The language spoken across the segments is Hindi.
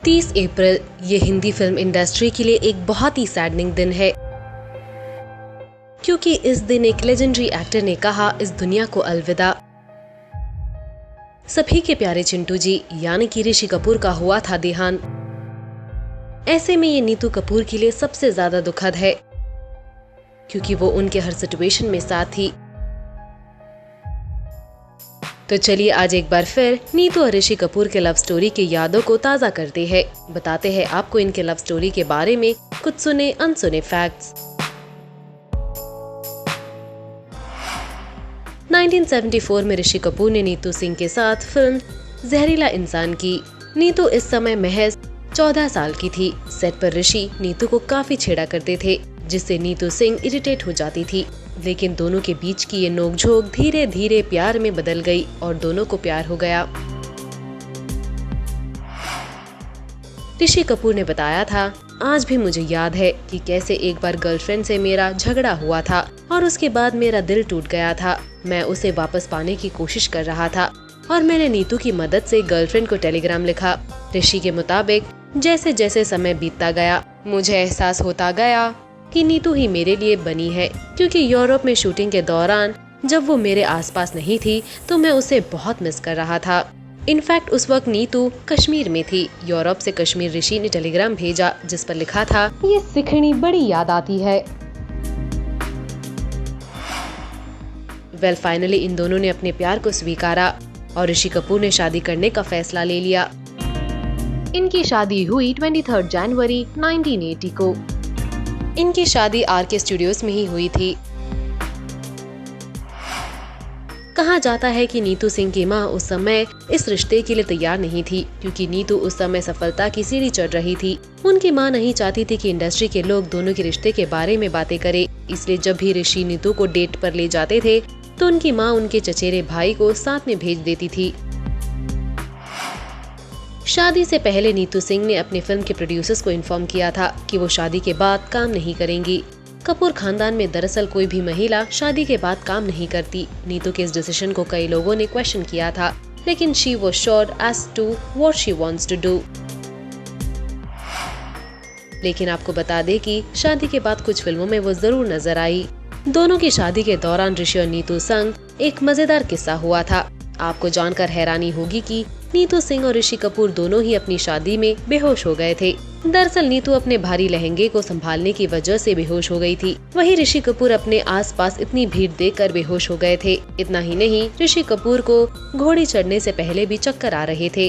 30 अप्रैल ये हिंदी फिल्म इंडस्ट्री के लिए एक बहुत ही सैडनिंग दिन है, क्योंकि इस दिन एक लेजेंडरी एक्टर ने कहा इस दुनिया को अलविदा। सभी के प्यारे चिंटू जी यानी कि ऋषि कपूर का हुआ था देहांत। ऐसे में ये नीतू कपूर के लिए सबसे ज्यादा दुखद है, क्योंकि वो उनके हर सिचुएशन में साथ थी। तो चलिए आज एक बार फिर नीतू और ऋषि कपूर के लव स्टोरी की यादों को ताज़ा करते हैं। बताते हैं आपको इनके लव स्टोरी के बारे में कुछ सुने अनसुने फैक्ट्स। 1974 में ऋषि कपूर ने नीतू सिंह के साथ फिल्म जहरीला इंसान की। नीतू इस समय महज 14 साल की थी। सेट पर ऋषि नीतू को काफी छेड़ा करते थे, जिससे नीतू सिंह इरिटेट हो जाती थी। लेकिन दोनों के बीच की ये नोकझोंक धीरे धीरे प्यार में बदल गई और दोनों को प्यार हो गया। ऋषि कपूर ने बताया था, आज भी मुझे याद है कि कैसे एक बार गर्लफ्रेंड से मेरा झगड़ा हुआ था और उसके बाद मेरा दिल टूट गया था। मैं उसे वापस पाने की कोशिश कर रहा था और मैंने नीतू की मदद से गर्लफ्रेंड को टेलीग्राम लिखा। ऋषि के मुताबिक जैसे जैसे समय बीतता गया, मुझे एहसास होता गया कि नीतू ही मेरे लिए बनी है, क्योंकि यूरोप में शूटिंग के दौरान जब वो मेरे आसपास नहीं थी तो मैं उसे बहुत मिस कर रहा था। इनफैक्ट उस वक्त नीतू कश्मीर में थी। यूरोप से कश्मीर ऋषि ने टेलीग्राम भेजा जिस पर लिखा था, ये सिखनी बड़ी याद आती है। वेल फाइनली इन दोनों ने अपने प्यार को स्वीकारा और ऋषि कपूर ने शादी करने का फैसला ले लिया। इनकी शादी हुई 23 जनवरी 1980 को। इनकी शादी आरके स्टूडियोज में ही हुई थी। कहा जाता है कि नीतू सिंह की मां उस समय इस रिश्ते के लिए तैयार नहीं थी, क्योंकि नीतू उस समय सफलता की सीढ़ी चढ़ रही थी। उनकी मां नहीं चाहती थी कि इंडस्ट्री के लोग दोनों के रिश्ते के बारे में बातें करें, इसलिए जब भी ऋषि नीतू को डेट पर ले जाते थे तो उनकी मां उनके चचेरे भाई को साथ में भेज देती थी। शादी से पहले नीतू सिंह ने अपने फिल्म के प्रोड्यूसर्स को इन्फॉर्म किया था कि वो शादी के बाद काम नहीं करेंगी। कपूर खानदान में दरअसल कोई भी महिला शादी के बाद काम नहीं करती। नीतू के इस डिसीजन को कई लोगों ने क्वेश्चन किया था, लेकिन she was sure as to what she wants to do. लेकिन आपको बता दें कि शादी के बाद कुछ फिल्मों में वो जरूर नजर आई। दोनों की शादी के दौरान ऋषि और नीतू संग एक मजेदार किस्सा हुआ था। आपको जानकर हैरानी होगी कि नीतू सिंह और ऋषि कपूर दोनों ही अपनी शादी में बेहोश हो गए थे। दरअसल नीतू अपने भारी लहंगे को संभालने की वजह से बेहोश हो गई थी। वहीं ऋषि कपूर अपने आसपास इतनी भीड़ देखकर बेहोश हो गए थे। इतना ही नहीं, ऋषि कपूर को घोड़ी चढ़ने से पहले भी चक्कर आ रहे थे।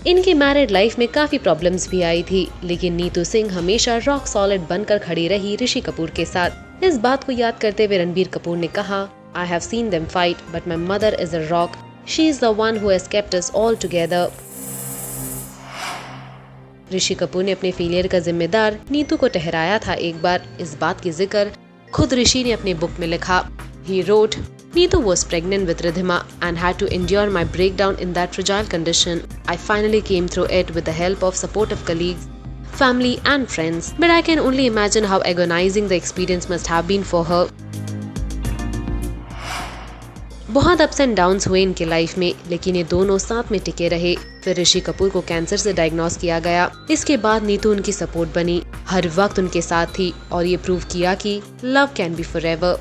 इनकी मैरिड लाइफ में काफी प्रॉब्लम्स भी आई थी, लेकिन नीतू सिंह हमेशा रॉक सॉलिड बनकर खड़ी रही ऋषि कपूर के साथ। इस बात को याद करते हुए रणबीर कपूर ने कहा, I have seen them fight, but my mother is a rock. She is the one who has kept us all together. Rishi Kapoor ने अपने फेलियर का जिम्मेदार नीतू को ठहराया था। एक बार इस बात की जिक्र खुद ऋषि ने अपने बुक में लिखा। He wrote, Neetu was pregnant with Ridhima and had to endure my breakdown in that fragile condition. I finally came through it with the help of supportive colleagues, family and friends. But I can only imagine how agonizing the experience must have been for her. बहुत अप्स एंड डाउन्स हुए इनके लाइफ में, लेकिन ये दोनों साथ में टिके रहे। फिर ऋषि कपूर को कैंसर से डायग्नोस किया गया। इसके बाद नीतू उनकी सपोर्ट बनी, हर वक्त उनके साथ थी और ये प्रूव किया कि love can be forever.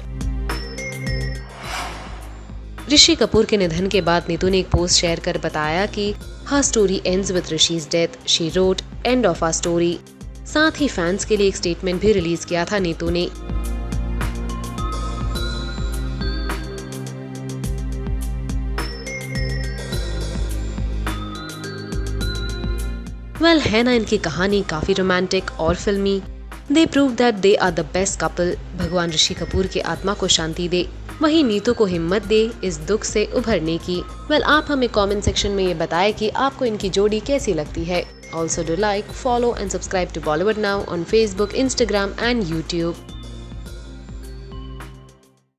Rishi Kapoor के निधन के बाद नीतू ने एक पोस्ट शेयर कर बताया कि हर story ends with Rishi's death. She wrote end of our story. साथ ही फैंस के लिए एक स्टेटमेंट भी रिलीज किया था नीतू ने। वेल है ना इनकी कहानी काफी रोमांटिक और फिल्मी। They prove that they are the best couple. भगवान ऋषि कपूर की आत्मा को शांति दे, वहीं नीतू को हिम्मत दे इस दुख से उभरने की। वेल आप हमें कमेंट सेक्शन में ये बताएं कि आपको इनकी जोड़ी कैसी लगती है। Also do like, follow and subscribe to Bollywood now on Facebook, Instagram and YouTube.